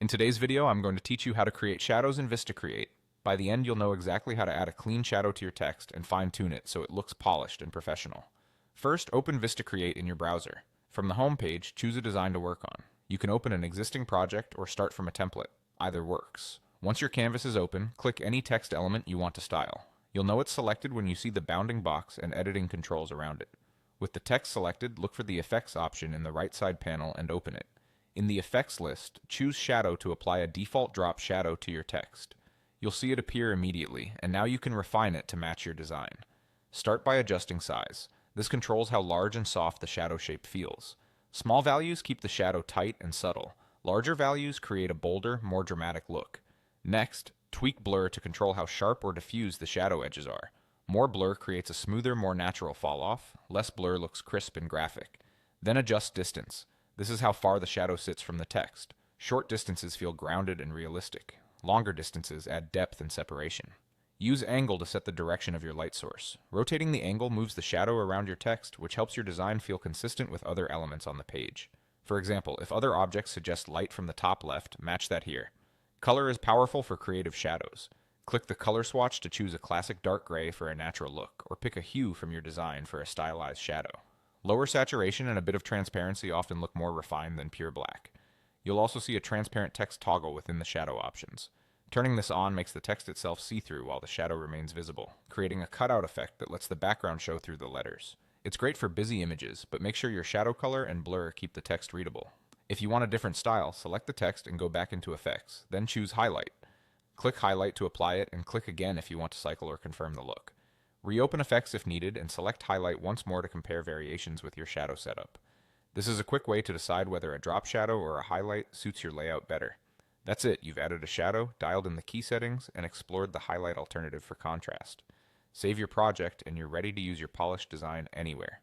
In today's video, I'm going to teach you how to create shadows in VistaCreate. By the end, you'll know exactly how to add a clean shadow to your text and fine-tune it so it looks polished and professional. First, open VistaCreate in your browser. From the home page, choose a design to work on. You can open an existing project or start from a template. Either works. Once your canvas is open, click any text element you want to style. You'll know it's selected when you see the bounding box and editing controls around it. With the text selected, look for the Effects option in the right side panel and open it. In the Effects list, choose Shadow to apply a default drop shadow to your text. You'll see it appear immediately, and now you can refine it to match your design. Start by adjusting size. This controls how large and soft the shadow shape feels. Small values keep the shadow tight and subtle. Larger values create a bolder, more dramatic look. Next, tweak blur to control how sharp or diffuse the shadow edges are. More blur creates a smoother, more natural fall-off. Less blur looks crisp and graphic. Then adjust distance. This is how far the shadow sits from the text. Short distances feel grounded and realistic. Longer distances add depth and separation. Use angle to set the direction of your light source. Rotating the angle moves the shadow around your text, which helps your design feel consistent with other elements on the page. For example, if other objects suggest light from the top left, match that here. Color is powerful for creative shadows. Click the color swatch to choose a classic dark gray for a natural look, or pick a hue from your design for a stylized shadow. Lower saturation and a bit of transparency often look more refined than pure black. You'll also see a transparent text toggle within the shadow options. Turning this on makes the text itself see-through while the shadow remains visible, creating a cutout effect that lets the background show through the letters. It's great for busy images, but make sure your shadow color and blur keep the text readable. If you want a different style, select the text and go back into Effects, then choose Highlight. Click Highlight to apply it, and click again if you want to cycle or confirm the look. Reopen Effects if needed, and select Highlight once more to compare variations with your shadow setup. This is a quick way to decide whether a drop shadow or a highlight suits your layout better. That's it, you've added a shadow, dialed in the key settings, and explored the highlight alternative for contrast. Save your project, and you're ready to use your polished design anywhere.